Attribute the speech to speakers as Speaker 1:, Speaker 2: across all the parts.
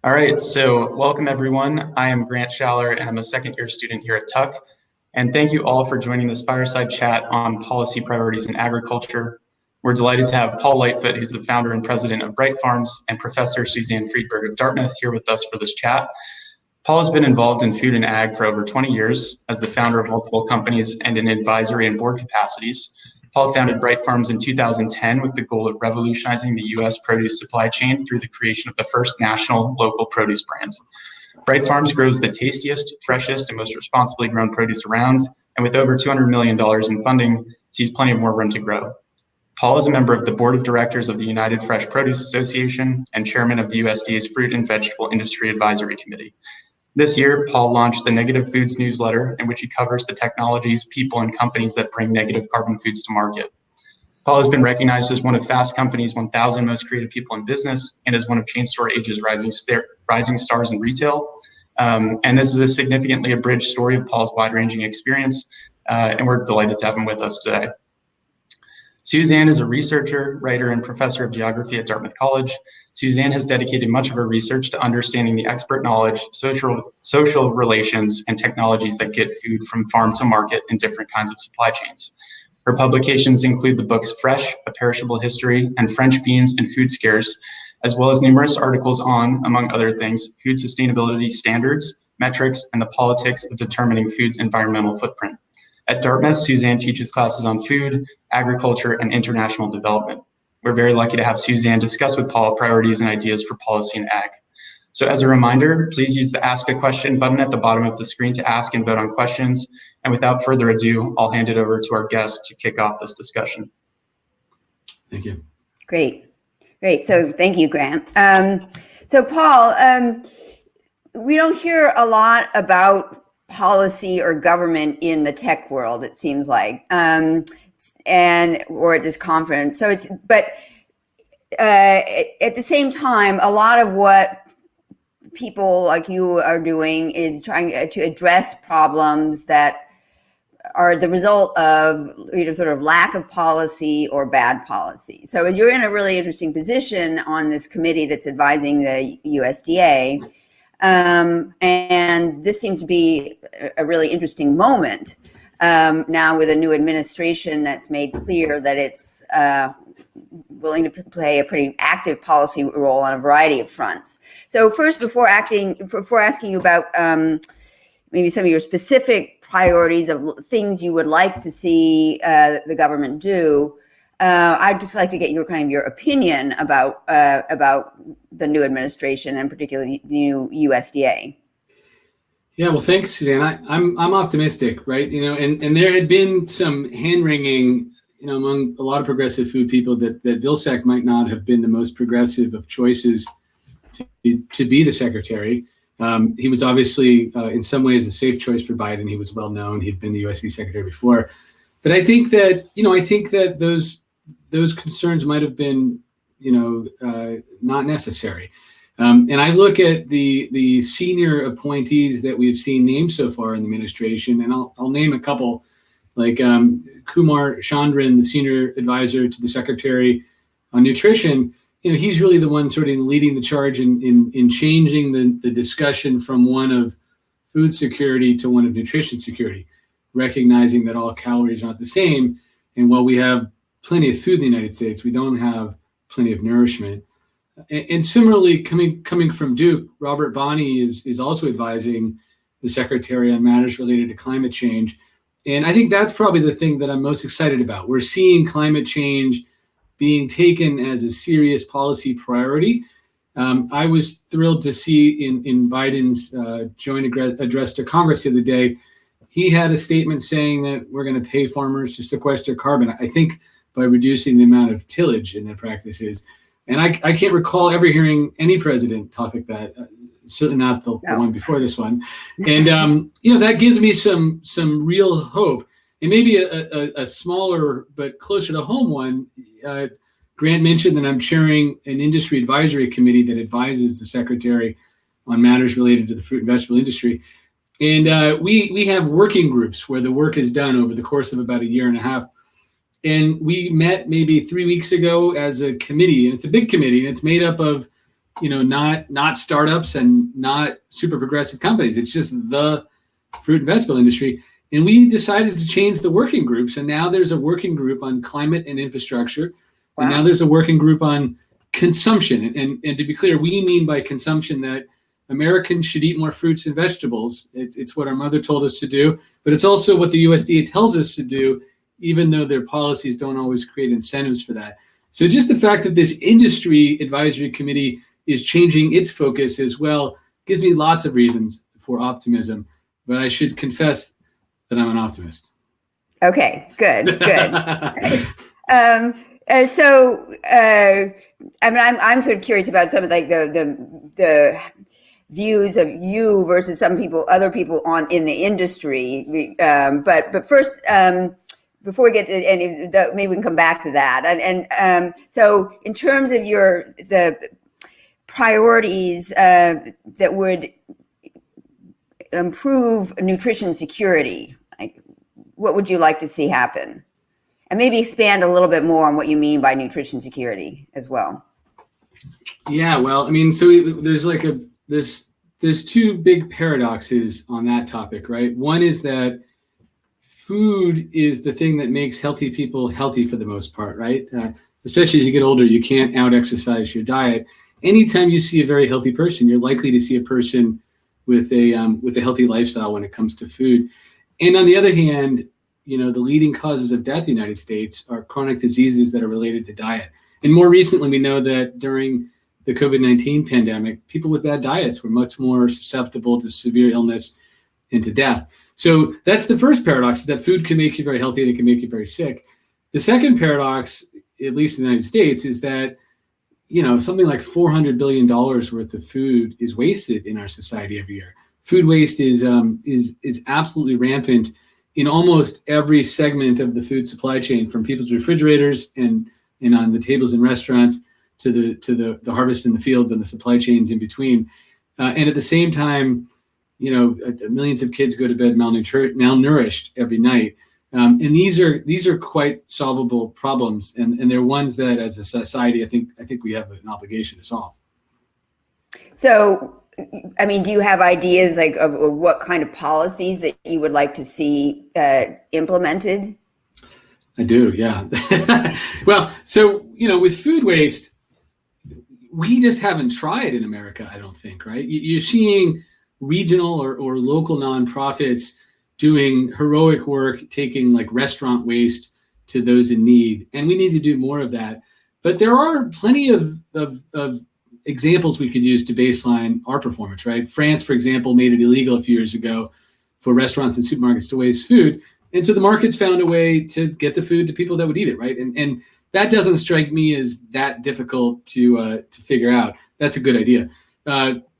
Speaker 1: All right, so welcome everyone. I am Grant Schaller and I'm a second year student here at Tuck. And thank you all for joining this fireside chat on policy priorities in agriculture. We're delighted to have Paul Lightfoot, who's the founder and president of Bright Farms, and Professor Susanne Friedberg of Dartmouth here with us for this chat. Paul has been involved in food and ag for over 20 years as the founder of multiple companies and in advisory and board capacities. Paul founded Bright Farms in 2010 with the goal of revolutionizing the U.S. produce supply chain through the creation of the first national local produce brand. Bright Farms grows the tastiest, freshest, and most responsibly grown produce around, and with over $200 million in funding, sees plenty of more room to grow. Paul is a member of the board of directors of the United Fresh Produce Association and chairman of the USDA's Fruit and Vegetable Industry Advisory Committee. This year, Paul launched the Negative Foods newsletter, in which he covers the technologies, people, and companies that bring negative carbon foods to market. Paul has been recognized as one of Fast Company's 1,000 most creative people in business and as one of Chain Store Age's rising stars in retail. And this is a significantly abridged story of Paul's wide-ranging experience, and we're delighted to have him with us today. Susanne is a researcher, writer, and professor of geography at Dartmouth College. Susanne has dedicated much of her research to understanding the expert knowledge, social relations, and technologies that get food from farm to market in different kinds of supply chains. Her publications include the books Fresh, A Perishable History, and French Beans and Food Scares, as well as numerous articles on, among other things, food sustainability standards, metrics, and the politics of determining food's environmental footprint. At Dartmouth, Susanne teaches classes on food, agriculture, and international development. We're very lucky to have Susanne discuss with Paul priorities and ideas for policy in ag. So as a reminder, please use the Ask a Question button at the bottom of the screen to ask and vote on questions. And without further ado, I'll hand it over to our guest to kick off this discussion.
Speaker 2: Thank you.
Speaker 3: Great. So thank you, Grant. So Paul, we don't hear a lot about policy or government in the tech world, it seems like, or at this conference. So at the same time, a lot of what people like you are doing is trying to address problems that are the result of sort of lack of policy or bad policy. So you're in a really interesting position on this committee that's advising the USDA. And this seems to be a really interesting moment now with a new administration that's made clear that it's willing to play a pretty active policy role on a variety of fronts. So first, before asking you about maybe some of your specific priorities of things you would like to see the government do, I'd just like to get your opinion about the new administration and particularly the new USDA.
Speaker 2: Yeah, well, thanks, Susanne. I'm optimistic, right? And there had been some hand-wringing, among a lot of progressive food people that Vilsack might not have been the most progressive of choices to be the secretary. He was obviously, in some ways, a safe choice for Biden. He was well known. He'd been the USDA secretary before. But I think that those concerns might have been, not necessary. And I look at the senior appointees that we've seen named so far in the administration, and I'll name a couple, like Kumar Chandran, the senior advisor to the secretary on nutrition. He's really the one sort of leading the charge in changing the discussion from one of food security to one of nutrition security, recognizing that all calories aren't the same. And while we have plenty of food in the United States, we don't have plenty of nourishment. And similarly, coming from Duke, Robert Bonney is also advising the secretary on matters related to climate change. And I think that's probably the thing that I'm most excited about. We're seeing climate change being taken as a serious policy priority. I was thrilled to see in Biden's joint address to Congress the other day, he had a statement saying that we're going to pay farmers to sequester carbon, I think by reducing the amount of tillage in their practices. And I can't recall ever hearing any president talk like that, certainly not the one before this one. And, that gives me some real hope. And maybe a smaller but closer to home one. Grant mentioned that I'm chairing an industry advisory committee that advises the secretary on matters related to the fruit and vegetable industry. And we have working groups where the work is done over the course of about a year and a half. And we met maybe 3 weeks ago as a committee, and it's a big committee, and it's made up of not startups and not super progressive companies. It's just the fruit and vegetable industry. And we decided to change the working groups. And now there's a working group on climate and infrastructure. Wow. And now there's a working group on consumption. And to be clear, we mean by consumption that Americans should eat more fruits and vegetables. It's what our mother told us to do, but it's also what the USDA tells us to do, even though their policies don't always create incentives for that. So just the fact that this industry advisory committee is changing its focus as well gives me lots of reasons for optimism, but I should confess that I'm an optimist.
Speaker 3: Okay, good. I'm sort of curious about some of like the views of you versus other people in the industry. But first, before we get to any, maybe we can come back to that. So in terms of the priorities that would improve nutrition security, what would you like to see happen? And maybe expand a little bit more on what you mean by nutrition security as well.
Speaker 2: Yeah, well, I mean, so there's two big paradoxes on that topic, right? One is that food is the thing that makes healthy people healthy for the most part, right? Especially as you get older, you can't out-exercise your diet. Anytime you see a very healthy person, you're likely to see a person with a healthy lifestyle when it comes to food. And on the other hand, the leading causes of death in the United States are chronic diseases that are related to diet. And more recently, we know that during the COVID-19 pandemic, people with bad diets were much more susceptible to severe illness and to death. So that's the first paradox, is that food can make you very healthy and it can make you very sick. The second paradox, at least in the United States, is that something like $400 billion worth of food is wasted in our society every year. Food waste is absolutely rampant in almost every segment of the food supply chain, from people's refrigerators and on the tables in restaurants to the harvest in the fields and the supply chains in between. And at the same time, millions of kids go to bed malnourished every night. And these are quite solvable problems, and they're ones that, as a society, I think we have an obligation to solve.
Speaker 3: So, I mean, do you have ideas of what kind of policies that you would like to see implemented?
Speaker 2: I do, yeah. Well, so with food waste, we just haven't tried in America, I don't think, right? You're seeing regional or local nonprofits doing heroic work, taking like restaurant waste to those in need. And we need to do more of that. But there are plenty of examples we could use to baseline our performance, right? France, for example, made it illegal a few years ago for restaurants and supermarkets to waste food. And so the markets found a way to get the food to people that would eat it, right? And that doesn't strike me as that difficult to figure out. That's a good idea.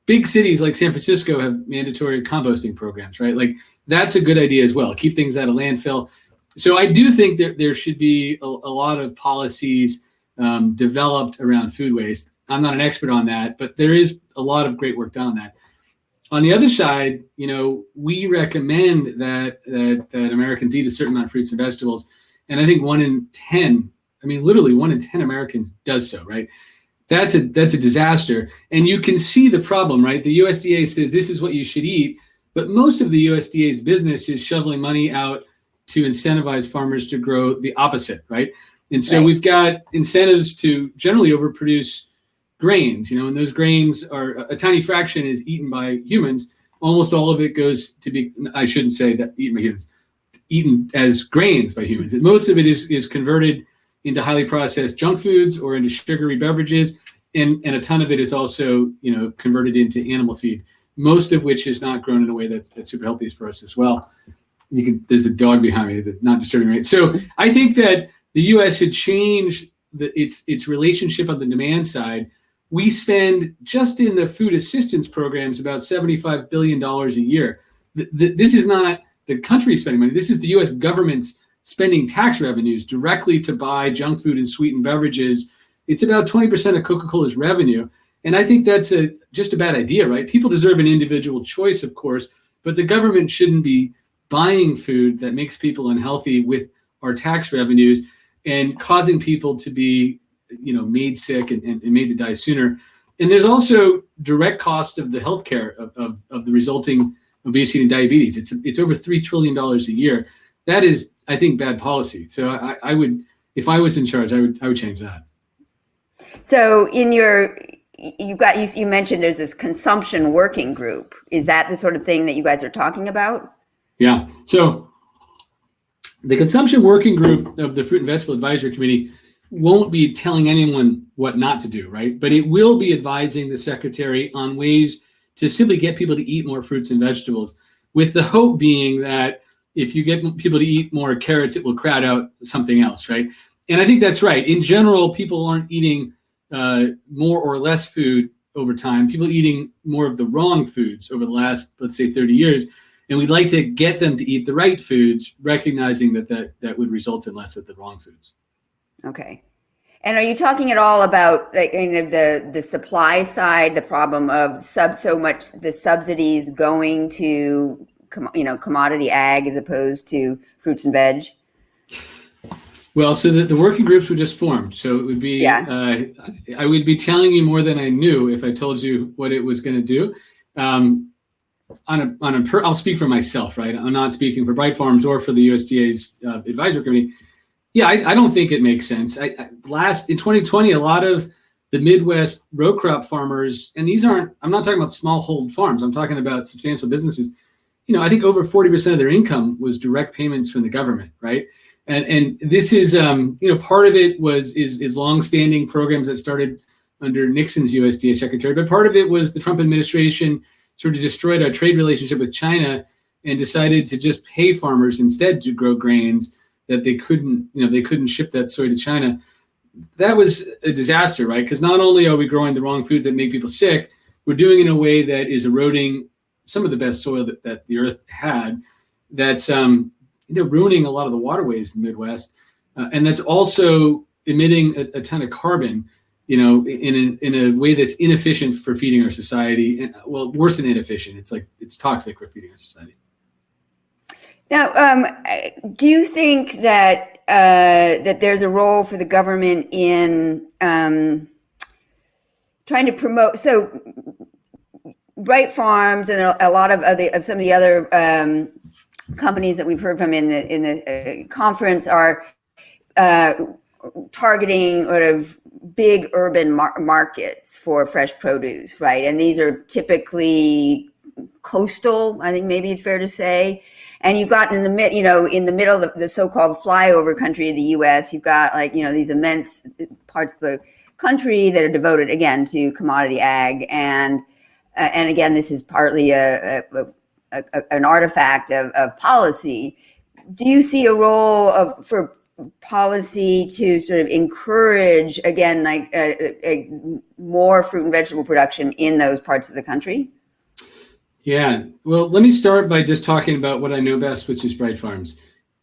Speaker 2: Big cities like San Francisco have mandatory composting programs, right? Like, that's a good idea as well. Keep things out of landfill. So I do think that there should be a lot of policies developed around food waste. I'm not an expert on that, but there is a lot of great work done on that. On the other side, we recommend that Americans eat a certain amount of fruits and vegetables. And I think 1 in 10, literally 1 in 10 Americans does so, right? That's a disaster. And you can see the problem, right? The USDA says this is what you should eat, but most of the USDA's business is shoveling money out to incentivize farmers to grow the opposite, right? And so We've got incentives to generally overproduce grains, and those grains are a tiny fraction is eaten by humans. Almost all of it goes to be, I shouldn't say that eaten by humans, eaten as grains by humans. Most of it is converted into highly processed junk foods or into sugary beverages. And a ton of it is also, converted into animal feed, most of which is not grown in a way that's super healthy for us as well. There's a dog behind me that's not disturbing, right? So I think that the U.S. should change its relationship on the demand side. We spend just in the food assistance programs about $75 billion a year. This is not the country spending money. This is the U.S. government's spending tax revenues directly to buy junk food and sweetened beverages. It's about 20% of Coca-Cola's revenue. And I think that's just a bad idea, right? People deserve an individual choice, of course, but the government shouldn't be buying food that makes people unhealthy with our tax revenues and causing people to be made sick and made to die sooner. And there's also direct cost of the healthcare of the resulting obesity and diabetes. It's over $3 trillion a year. That is, I think, bad policy. So I would, if I was in charge, I would change that.
Speaker 3: So you mentioned there's this consumption working group. Is that the sort of thing that you guys are talking about?
Speaker 2: Yeah. So the consumption working group of the Fruit and Vegetable Advisory Committee won't be telling anyone what not to do, right? But it will be advising the secretary on ways to simply get people to eat more fruits and vegetables, with the hope being that if you get people to eat more carrots, it will crowd out something else, right? And I think that's right. In general, people aren't eating more or less food over time. People eating more of the wrong foods over the last, let's say, 30 years. And we'd like to get them to eat the right foods, recognizing that would result in less of the wrong foods. Okay.
Speaker 3: And are you talking at all about the supply side, the problem of the subsidies going to commodity ag as opposed to fruits and veg?
Speaker 2: Well, so the working groups were just formed. So it would be, I would be telling you more than I knew if I told you what it was going to do. I'll speak for myself, right? I'm not speaking for Bright Farms or for the USDA's advisory committee. Yeah, I don't think it makes sense. In 2020, a lot of the Midwest row crop farmers, and I'm not talking about smallhold farms. I'm talking about substantial businesses. I think over 40% of their income was direct payments from the government, right? And this is, part of it is longstanding programs that started under Nixon's USDA secretary, but part of it was the Trump administration sort of destroyed our trade relationship with China and decided to just pay farmers instead to grow grains that they couldn't ship that soy to China. That was a disaster, right? Because not only are we growing the wrong foods that make people sick, we're doing it in a way that is eroding some of the best soil that the earth had. That's ruining a lot of the waterways in the Midwest, and that's also emitting a ton of carbon, in a way that's inefficient for feeding our society. And well, worse than inefficient, it's toxic for feeding our society.
Speaker 3: Now, do you think that that there's a role for the government in trying to promote? So, Bright Farms and a lot of some of the other companies that we've heard from in the conference are targeting sort of big urban markets for fresh produce, right? And these are typically coastal, I think maybe it's fair to say. And you've got in the middle of the so-called flyover country of the U.S., you've got these immense parts of the country that are devoted again to commodity ag, and again, this is partly an artifact of policy. Do you see a role for policy to sort of encourage again, more fruit and vegetable production in those parts of the country?
Speaker 2: Yeah, well, let me start by just talking about what I know best, which is Bright Farms.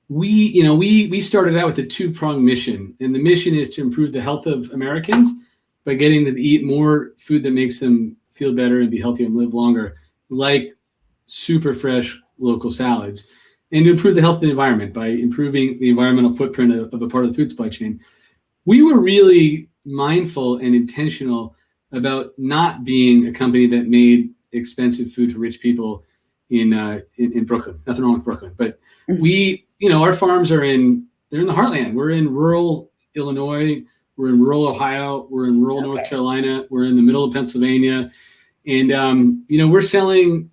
Speaker 2: We started out with a two-pronged mission, and the mission is to improve the health of Americans by getting them to eat more food that makes them feel better and be healthier and live longer, like super fresh local salads, and to improve the health of the environment by improving the environmental footprint of a part of the food supply chain. We were really mindful and intentional about not being a company that made expensive food for rich people in Brooklyn. Nothing wrong with Brooklyn, but our farms they're in the heartland. We're in rural Illinois, we're in rural Ohio, we're in rural North Carolina, we're in the middle of Pennsylvania, and we're selling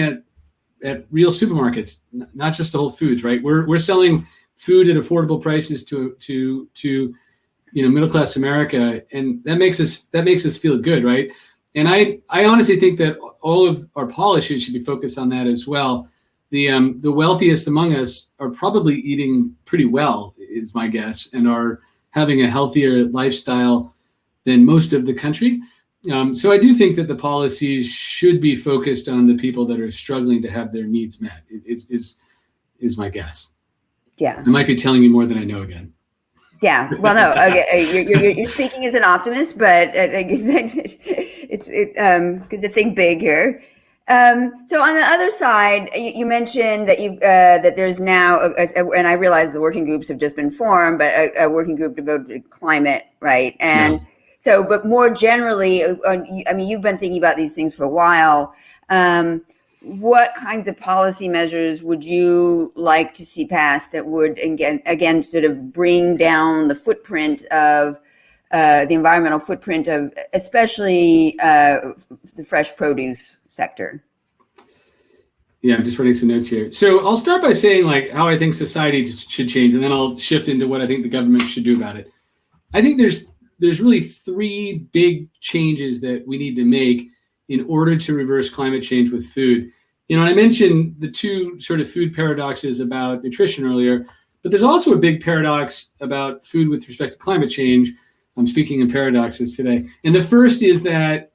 Speaker 2: at real supermarkets, not just the Whole Foods, right? We're selling food at affordable prices to middle class America, and that makes us feel good, right? And I honestly think that all of our policies should be focused on that as well. The wealthiest among us are probably eating pretty well, is my guess, and are having a healthier lifestyle than most of the country. So I do think that the policies should be focused on the people that are struggling to have their needs met, is my guess.
Speaker 3: Yeah.
Speaker 2: I might be telling you more than I know again.
Speaker 3: Yeah. Well, no, okay. You're speaking as an optimist, but it's good to think big here. So on the other side, you mentioned that that there's now, and I realize the working groups have just been formed, but a working group devoted to climate, right? And So, but more generally, I mean, you've been thinking about these things for a while. What kinds of policy measures would you like to see passed that would, again, sort of bring down the footprint of the environmental footprint of especially the fresh produce sector?
Speaker 2: Yeah, I'm just writing some notes here. So I'll start by saying like how I think society should change, and then I'll shift into what I think the government should do about it. I think there's really three big changes that we need to make in order to reverse climate change with food. You know, I mentioned the two sort of food paradoxes about nutrition earlier, but there's also a big paradox about food with respect to climate change. I'm speaking in paradoxes today. And the first is that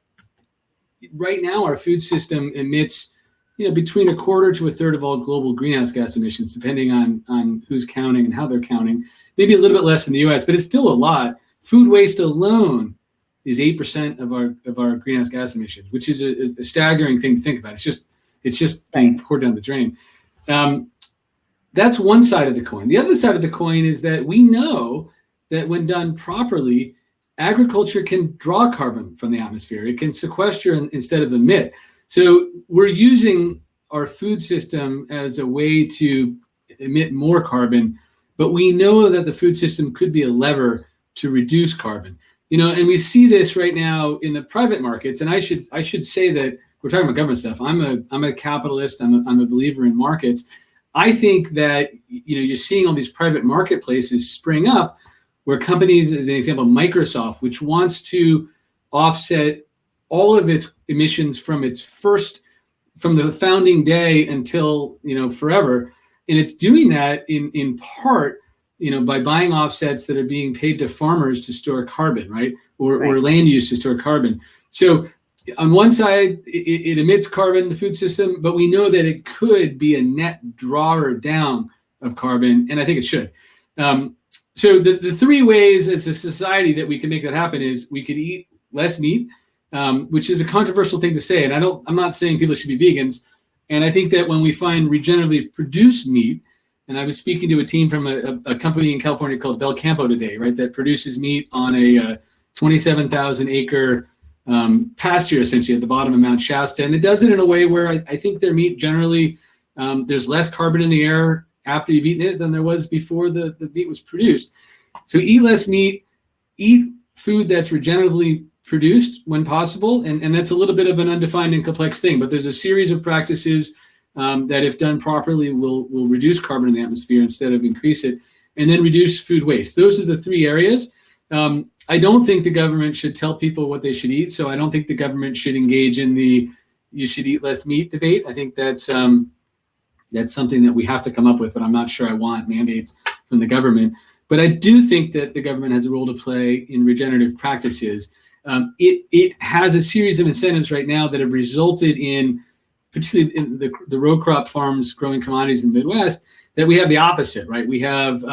Speaker 2: right now our food system emits, you know, between a quarter to a third of all global greenhouse gas emissions, depending on who's counting and how they're counting. Maybe a little bit less in the US, but it's still a lot. Food waste alone is 8% of our greenhouse gas emissions, which is a staggering thing to think about. It's just being poured down the drain. That's one side of the coin. The other side of the coin is that we know that when done properly, agriculture can draw carbon from the atmosphere. It can sequester instead of emit. So we're using our food system as a way to emit more carbon, but we know that the food system could be a lever to reduce carbon. You know, and we see this right now in the private markets. And I should say that we're talking about government stuff. I'm a capitalist. I'm a believer in markets. I think that, you know, you're seeing all these private marketplaces spring up where companies, as an example, Microsoft, which wants to offset all of its emissions from the founding day until, you know, forever. And it's doing that in part, you know, by buying offsets that are being paid to farmers to store carbon, right? Or land use to store carbon. So on one side, it emits carbon in the food system, but we know that it could be a net drawer down of carbon, and I think it should. So the three ways as a society that we can make that happen is we could eat less meat, which is a controversial thing to say, and I'm not saying people should be vegans. And I think that when we find regeneratively produced meat, and I was speaking to a team from a company in California called Bel Campo today, right, that produces meat on a 27,000 acre pasture, essentially at the bottom of Mount Shasta. And it does it in a way where I think their meat generally, there's less carbon in the air after you've eaten it than there was before the meat was produced. So eat less meat, eat food that's regeneratively produced when possible. And that's a little bit of an undefined and complex thing, but there's a series of practices that if done properly will reduce carbon in the atmosphere instead of increase it, and then reduce food waste. Those are the three areas. I don't think the government should tell people what they should eat. So I don't think the government should engage in the you should eat less meat debate. I think that's something that we have to come up with, but I'm not sure I want mandates from the government. But I do think that the government has a role to play in regenerative practices. It has a series of incentives right now that have resulted in, particularly in the row crop farms growing commodities in the Midwest, that we have the opposite, right? We have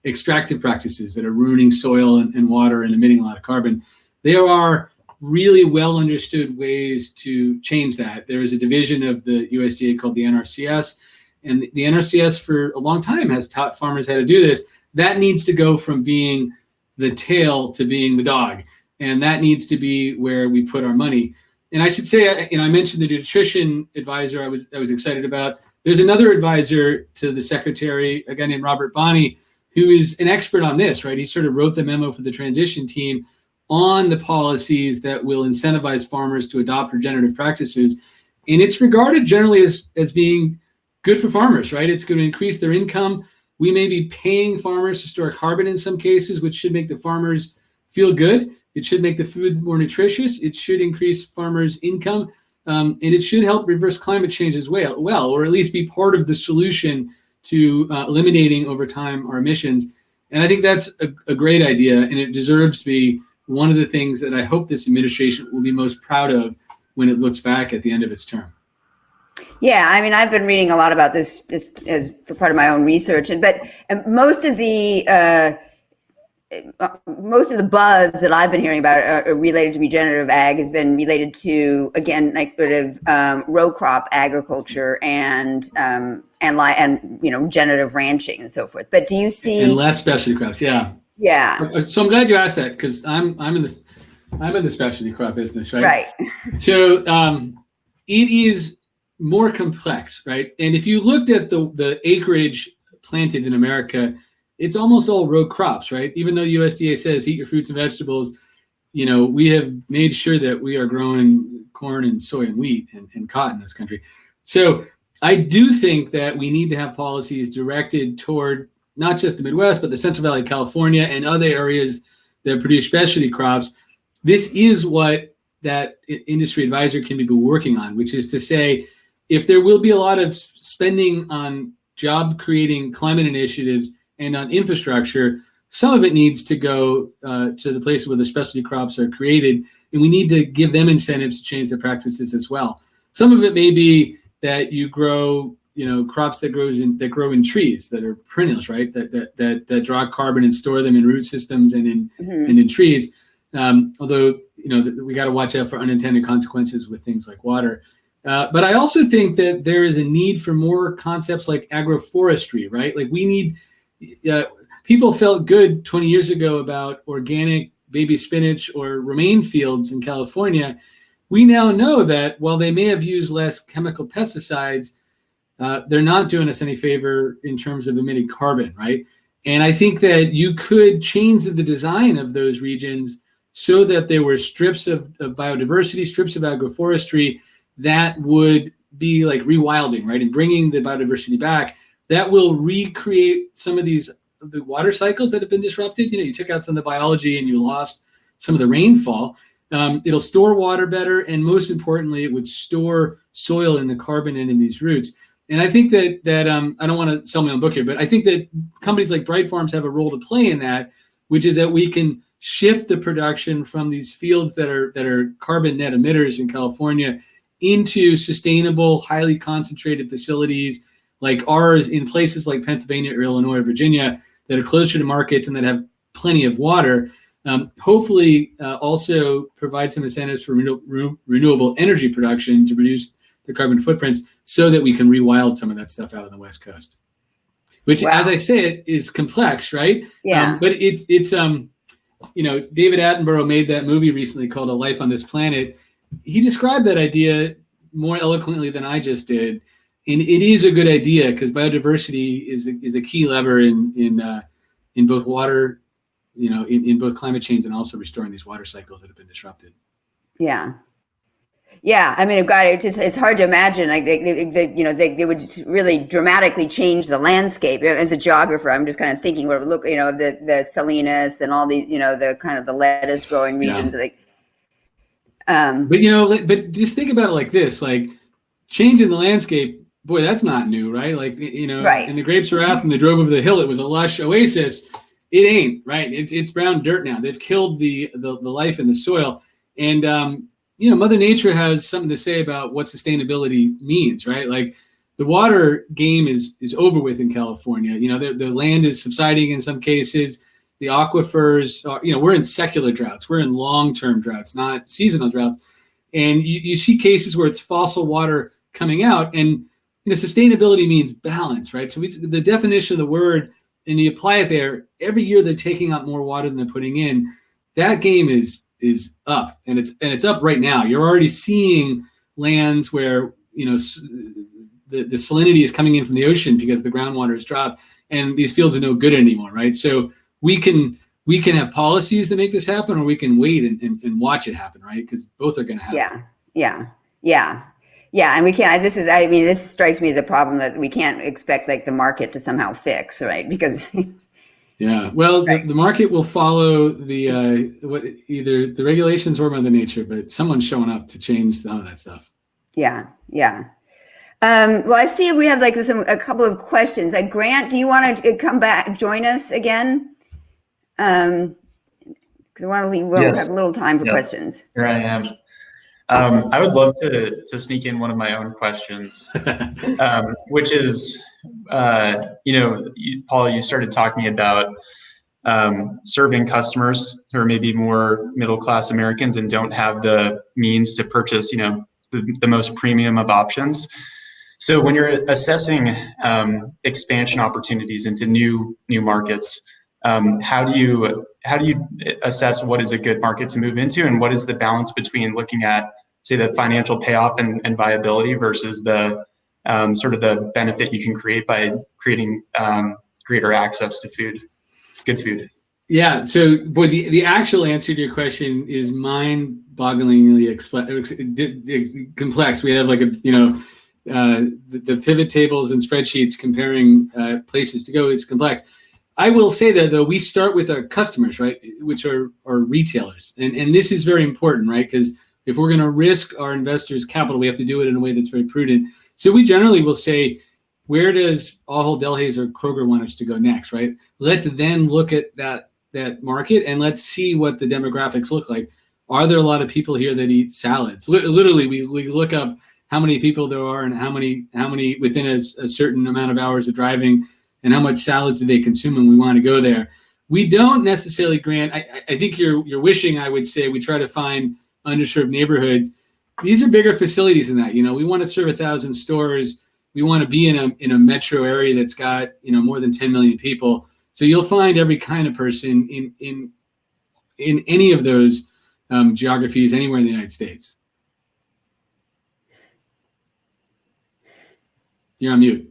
Speaker 2: extractive practices that are ruining soil and water and emitting a lot of carbon. There are really well understood ways to change that. There is a division of the USDA called the NRCS, and the NRCS for a long time has taught farmers how to do this. That needs to go from being the tail to being the dog, and that needs to be where we put our money. And I should say, you know, I mentioned the nutrition advisor I was excited about. There's another advisor to the secretary, a guy named Robert Bonney, who is an expert on this, right? He sort of wrote the memo for the transition team on the policies that will incentivize farmers to adopt regenerative practices. And it's regarded generally as being good for farmers, right? It's going to increase their income. We may be paying farmers to store carbon in some cases, which should make the farmers feel good. It should make the food more nutritious. It should increase farmers' income. And it should help reverse climate change as well, or at least be part of the solution to eliminating over time our emissions. And I think that's a great idea, and it deserves to be one of the things that I hope this administration will be most proud of when it looks back at the end of its term.
Speaker 3: Yeah, I mean, I've been reading a lot about this as for part of my own research, but most of the buzz that I've been hearing about related to regenerative ag has been related to, again, like sort of row crop agriculture and you know, regenerative ranching and so forth. But do you see
Speaker 2: and less specialty crops? Yeah.
Speaker 3: Yeah.
Speaker 2: So I'm glad you asked that, because I'm in this. I'm in the specialty crop business, right?
Speaker 3: Right.
Speaker 2: So it is more complex, right? And if you looked at the acreage planted in America, it's almost all row crops, right? Even though USDA says eat your fruits and vegetables, we have made sure that we are growing corn and soy and wheat and cotton in this country. So I do think that we need to have policies directed toward not just the Midwest, but the Central Valley of California and other areas that produce specialty crops. This is what that industry advisor can be working on, which is to say, if there will be a lot of spending on job creating climate initiatives and on infrastructure, some of it needs to go to the places where the specialty crops are created, and we need to give them incentives to change their practices as well. Some of it may be that you grow, crops that grow in trees that are perennials, right? That draw carbon and store them in root systems and in trees. Although we got to watch out for unintended consequences with things like water. But I also think that there is a need for more concepts like agroforestry, right? Like we need. People felt good 20 years ago about organic baby spinach or romaine fields in California. We now know that while they may have used less chemical pesticides, they're not doing us any favor in terms of emitting carbon, right? And I think that you could change the design of those regions so that there were strips of biodiversity, strips of agroforestry that would be like rewilding, right? And bringing the biodiversity back. That will recreate some of the water cycles that have been disrupted. You took out some of the biology and you lost some of the rainfall. It'll store water better, and most importantly, it would store soil and the carbon in these roots. And I think that I don't want to sell my own book here, but I think that companies like Bright Farms have a role to play in that, which is that we can shift the production from these fields that are carbon net emitters in California into sustainable, highly concentrated facilities like ours in places like Pennsylvania or Illinois or Virginia that are closer to markets and that have plenty of water. Hopefully also provide some incentives for renewable energy production to reduce the carbon footprints so that we can rewild some of that stuff out on the West Coast. Which, as I say, it is complex, right?
Speaker 3: Yeah.
Speaker 2: But it's David Attenborough made that movie recently called A Life on This Planet. He described that idea more eloquently than I just did. And it is a good idea because biodiversity is a key lever in both water, in both climate change and also restoring these water cycles that have been disrupted.
Speaker 3: Yeah. Yeah. I mean, God, it's hard to imagine like they would really dramatically change the landscape. As a geographer, I'm just kind of thinking what it would look, of the Salinas and all these, the kind of the lettuce growing regions.
Speaker 2: Yeah. But just think about it like this, like changing the landscape. Boy, that's not new, right? Like,
Speaker 3: right.
Speaker 2: And the grapes were out and they drove over the hill. It was a lush oasis. It ain't, right? It's brown dirt now. They've killed the life in the soil. And, Mother Nature has something to say about what sustainability means, right? Like the water game is over with in California. The land is subsiding in some cases. The aquifers are, we're in secular droughts. We're in long-term droughts, not seasonal droughts. And you see cases where it's fossil water coming out, and sustainability means balance, right? So the definition of the word, and you apply it there, every year they're taking out more water than they're putting in. That game is up, and it's up right now. You're already seeing lands where the salinity is coming in from the ocean because the groundwater has dropped, and these fields are no good anymore, right? So we can have policies that make this happen, or we can wait and watch it happen, right? Because both are going to happen.
Speaker 3: Yeah, and we can't. This strikes me as a problem that we can't expect like the market to somehow fix, right? Because
Speaker 2: well, right. The market will follow either the regulations or Mother Nature, but someone's showing up to change some of that stuff.
Speaker 3: Yeah. Well, I see we have a couple of questions. Like Grant, do you want to come back, join us again? Because I want to leave. We'll have a little time for questions.
Speaker 1: Here I am. I would love to sneak in one of my own questions, which is, Paul, you started talking about serving customers who are maybe more middle-class Americans and don't have the means to purchase, the most premium of options. So when you're assessing expansion opportunities into new markets, how do you how do you assess what is a good market to move into, and what is the balance between looking at, say, the financial payoff and viability versus the sort of the benefit you can create by creating greater access to food, good food?
Speaker 2: Yeah. So, boy, the actual answer to your question is mind-bogglingly complex. We have like the pivot tables and spreadsheets comparing places to go. It's complex. I will say that, though, we start with our customers, right, which are retailers. And this is very important, right, because if we're going to risk our investors' capital, we have to do it in a way that's very prudent. So we generally will say, where does Ahold Delhaize or Kroger want us to go next, right? Let's then look at that market and let's see what the demographics look like. Are there a lot of people here that eat salads? Literally, we look up how many people there are and how many within a certain amount of hours of driving, and how much salads do they consume, and we want to go there. We don't necessarily, Grant, I think you're wishing, I would say, we try to find underserved neighborhoods. These are bigger facilities than that. We want to serve 1,000 stores. We want to be in a metro area that's got, more than 10 million people. So you'll find every kind of person in any of those geographies anywhere in the United States. You're on mute.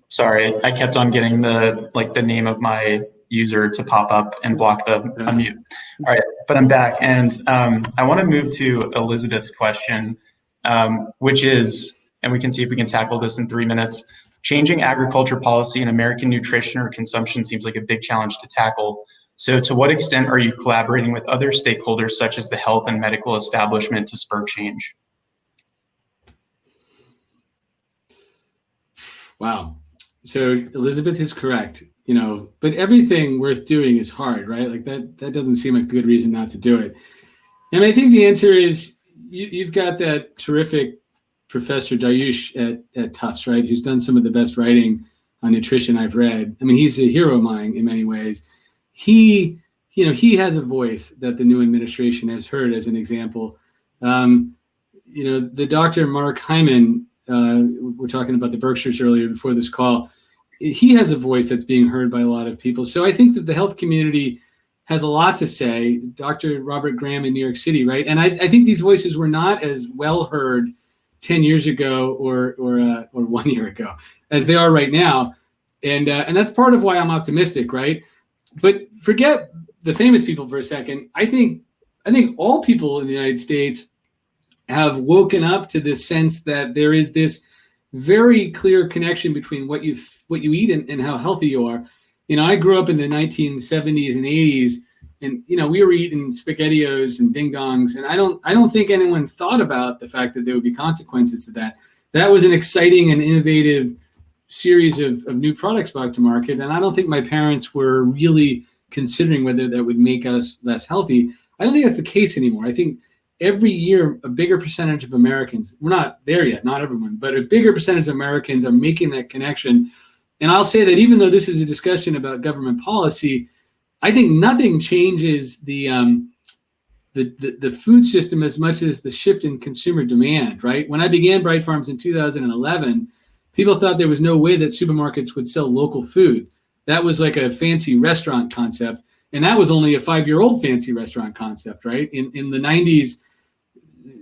Speaker 1: Sorry, I kept on getting the name of my user to pop up and block the unmute. All right, but I'm back, and I want to move to Elizabeth's question, which is, and we can see if we can tackle this in 3 minutes. Changing agriculture policy in American nutrition or consumption seems like a big challenge to tackle. So to what extent are you collaborating with other stakeholders, such as the health and medical establishment, to spur change?
Speaker 2: Wow. So Elizabeth is correct, but everything worth doing is hard, right? Like that doesn't seem like a good reason not to do it. And I think the answer is you've got that terrific Professor Dayush at Tufts, right? Who's done some of the best writing on nutrition I've read. I mean, he's a hero of mine in many ways. He has a voice that the new administration has heard as an example. The Dr. Mark Hyman, we're talking about the Berkshires earlier before this call. He has a voice that's being heard by a lot of people. So I think that the health community has a lot to say. Dr. Robert Graham in New York City, right? And I think these voices were not as well heard 10 years ago or 1 year ago as they are right now. And that's part of why I'm optimistic, right? But forget the famous people for a second. I think all people in the United States have woken up to this sense that there is this very clear connection between what you eat and how healthy you are. I grew up in the 1970s and 80s, and we were eating SpaghettiOs and ding dongs, and I don't think anyone thought about the fact that there would be consequences to that. That was an exciting and innovative series of new products brought to market, and I don't think my parents were really considering whether that would make us less healthy. I don't think that's the case anymore. I think every year, a bigger percentage of Americans, we're not there yet, not everyone, but a bigger percentage of Americans are making that connection. And I'll say that even though this is a discussion about government policy, I think nothing changes the food system as much as the shift in consumer demand, right? When I began Bright Farms in 2011, people thought there was no way that supermarkets would sell local food. That was like a fancy restaurant concept. And that was only a 5-year-old fancy restaurant concept, right? In the 90s,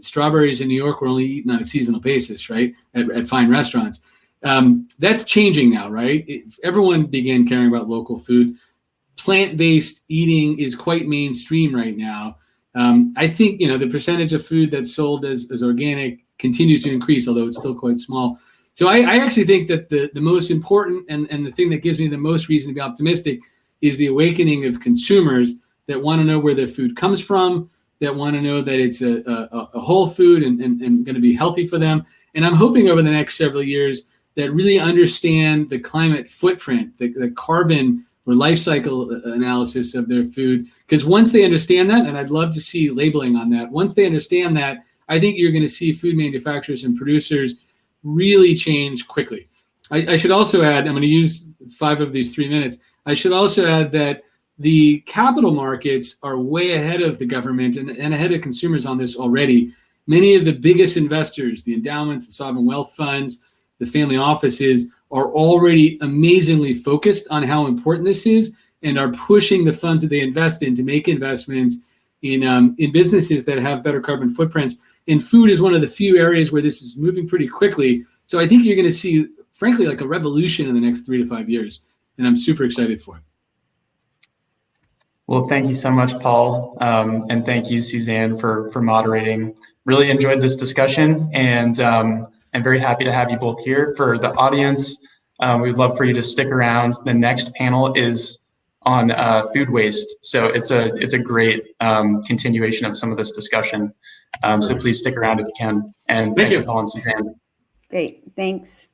Speaker 2: strawberries in New York were only eaten on a seasonal basis, right? At fine restaurants. That's changing now, right? Everyone began caring about local food. Plant-based eating is quite mainstream right now. I think, the percentage of food that's sold as organic continues to increase, although it's still quite small. So I actually think that the most important and the thing that gives me the most reason to be optimistic is the awakening of consumers that want to know where their food comes from, that want to know that it's a whole food and going to be healthy for them. And I'm hoping over the next several years that really understand the climate footprint, the carbon or life cycle analysis of their food. Because once they understand that, and I'd love to see labeling on that, once they understand that, I think you're going to see food manufacturers and producers really change quickly. I should also add, I'm going to use 5 of these 3 minutes. I should also add that the capital markets are way ahead of the government and ahead of consumers on this already. Many of the biggest investors, the endowments, the sovereign wealth funds, the family offices, are already amazingly focused on how important this is and are pushing the funds that they invest in to make investments in businesses that have better carbon footprints. And food is one of the few areas where this is moving pretty quickly. So I think you're going to see, frankly, like a revolution in the next 3 to 5 years. And I'm super excited for it.
Speaker 1: Well, thank you so much, Paul. And thank you, Susanne, for moderating. Really enjoyed this discussion, and I'm very happy to have you both here. For the audience, we'd love for you to stick around. The next panel is on food waste. So it's a great continuation of some of this discussion. So please stick around if you can. And thank you, Paul and Susanne.
Speaker 3: Great, thanks.